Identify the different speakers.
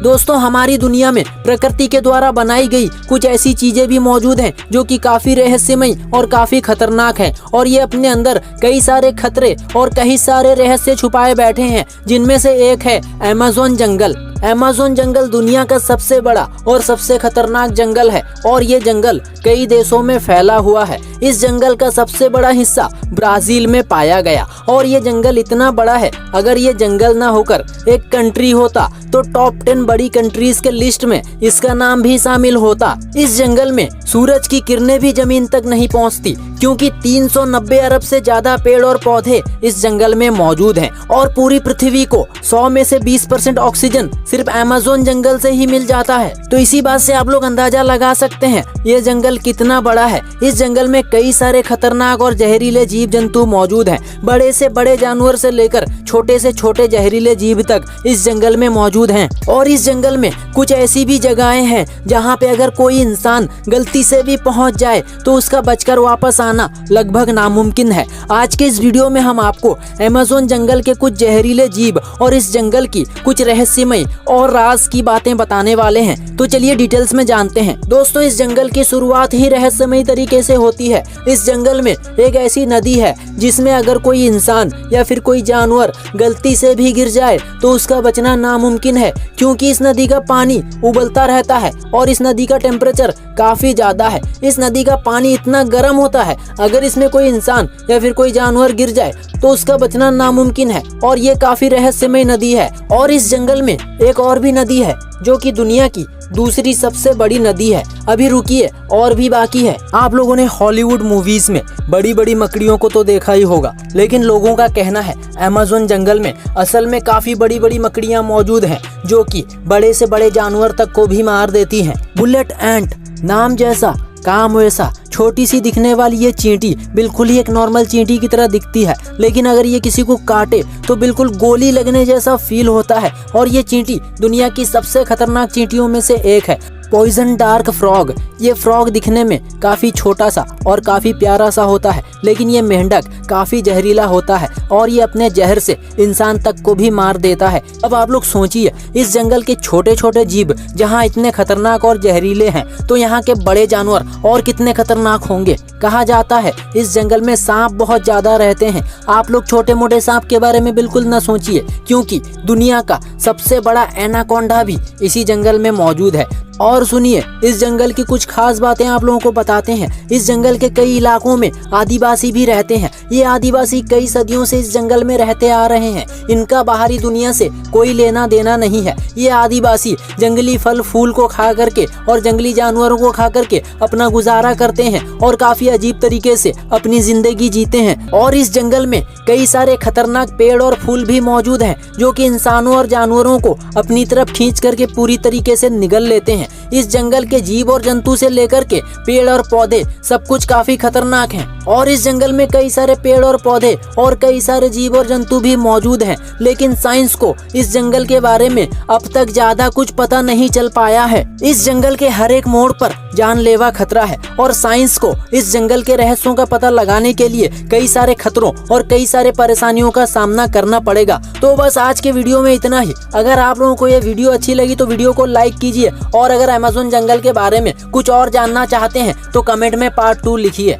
Speaker 1: दोस्तों हमारी दुनिया में प्रकृति के द्वारा बनाई गई कुछ ऐसी चीजें भी मौजूद हैं जो कि काफी रहस्यमय और काफी खतरनाक हैं और ये अपने अंदर कई सारे खतरे और कई सारे रहस्य छुपाए बैठे हैं, जिनमें से एक है अमेज़न जंगल। अमेज़न जंगल दुनिया का सबसे बड़ा और सबसे खतरनाक जंगल है और ये जंगल कई देशों में फैला हुआ है। इस जंगल का सबसे बड़ा हिस्सा ब्राजील में पाया गया और ये जंगल इतना बड़ा है, अगर ये जंगल ना होकर एक कंट्री होता तो टॉप 10 बड़ी कंट्रीज के लिस्ट में इसका नाम भी शामिल होता। इस जंगल में सूरज की किरणें भी जमीन तक नहीं पहुंचती क्योंकि 390 अरब से ज्यादा पेड़ और पौधे इस जंगल में मौजूद हैं और पूरी पृथ्वी को 100 में से 20% ऑक्सीजन सिर्फ अमेज़न जंगल से ही मिल जाता है। तो इसी बात से आप लोग अंदाजा लगा सकते हैं ये जंगल कितना बड़ा है। इस जंगल में कई सारे खतरनाक और जहरीले जीव जंतु मौजूद हैं। बड़े से बड़े जानवर से लेकर छोटे से छोटे जहरीले जीव तक इस जंगल में मौजूद हैं और इस जंगल में कुछ ऐसी भी जगहें हैं जहां पे अगर कोई इंसान गलती से भी पहुंच जाए तो उसका बचकर वापस आना लगभग नामुमकिन है। आज के इस वीडियो में हम आपको अमेज़न जंगल के कुछ जहरीले जीव और इस जंगल की कुछ रहस्यमय और राज की बातें बताने वाले हैं। तो चलिए डिटेल्स में जानते हैं। दोस्तों इस जंगल की शुरुआत ही रहस्यमय तरीके से होती है। इस जंगल में एक ऐसी नदी है जिसमें अगर कोई इंसान या फिर कोई जानवर गलती से भी गिर जाए तो उसका बचना नामुमकिन है क्योंकि इस नदी का पानी उबलता रहता है और इस नदी का टेम्परेचर काफी ज्यादा है। इस नदी का पानी इतना गर्म होता है, अगर इसमें कोई इंसान या फिर कोई जानवर गिर जाए तो उसका बचना नामुमकिन है और ये काफी रहस्यमय नदी है। और इस जंगल में एक और भी नदी है जो कि दुनिया की दूसरी सबसे बड़ी नदी है। अभी रुकिए, और भी बाकी है। आप लोगों ने हॉलीवुड मूवीज में बड़ी बड़ी मकड़ियों को तो देखा ही होगा, लेकिन लोगों का कहना है अमेज़न जंगल में असल में काफी बड़ी बड़ी मकड़ियां मौजूद हैं जो कि बड़े से बड़े जानवर तक को भी मार देती हैं। बुलेट एंट, नाम जैसा काम वैसा। छोटी सी दिखने वाली ये चींटी बिल्कुल ही एक नॉर्मल चींटी की तरह दिखती है, लेकिन अगर ये किसी को काटे तो बिल्कुल गोली लगने जैसा फील होता है और ये चींटी दुनिया की सबसे खतरनाक चींटियों में से एक है। पॉइजन डार्क फ्रॉग, ये फ्रॉग दिखने में काफी छोटा सा और काफी प्यारा सा होता है, लेकिन ये मेंढक काफी जहरीला होता है और ये अपने जहर से इंसान तक को भी मार देता है। अब आप लोग सोचिए, इस जंगल के छोटे छोटे जीव जहाँ इतने खतरनाक और जहरीले हैं तो यहाँ के बड़े जानवर और कितने खतरनाक होंगे। कहा जाता है इस जंगल में सांप बहुत ज्यादा रहते हैं। आप लोग छोटे मोटे सांप के बारे में बिल्कुल न सोचिए क्योंकि दुनिया का सबसे बड़ा एनाकोंडा भी इसी जंगल में मौजूद है। और सुनिए, इस जंगल की कुछ खास बातें आप लोगों को बताते हैं। इस जंगल के कई इलाकों में आदिवासी भी रहते हैं। ये आदिवासी कई सदियों से इस जंगल में रहते आ रहे हैं। इनका बाहरी दुनिया से कोई लेना देना नहीं है। ये आदिवासी जंगली फल फूल को खा करके और जंगली जानवरों को खा करके अपना गुजारा करते हैं और काफी अजीब तरीके से अपनी जिंदगी जीते हैं। और इस जंगल में कई सारे खतरनाक पेड़ और फूल भी मौजूद हैं जो कि इंसानों और जानवरों को अपनी तरफ खींच करके पूरी तरीके से निगल लेते हैं। इस जंगल के जीव और जंतु से लेकर के पेड़ और पौधे सब कुछ काफी खतरनाक हैं और इस जंगल में कई सारे पेड़ और पौधे और कई सारे जीव और जंतु भी मौजूद हैं, लेकिन साइंस को इस जंगल के बारे में अब तक ज्यादा कुछ पता नहीं चल पाया है। इस जंगल के हर एक मोड़ पर जानलेवा खतरा है और साइंस को इस जंगल के रहस्यों का पता लगाने के लिए कई सारे खतरों और कई सारे परेशानियों का सामना करना पड़ेगा। तो बस आज के वीडियो में इतना ही। अगर आप लोगों को ये वीडियो अच्छी लगी तो वीडियो को लाइक कीजिए और अगर अमेज़न जंगल के बारे में कुछ और जानना चाहते हैं तो कमेंट में पार्ट 2 लिखिए।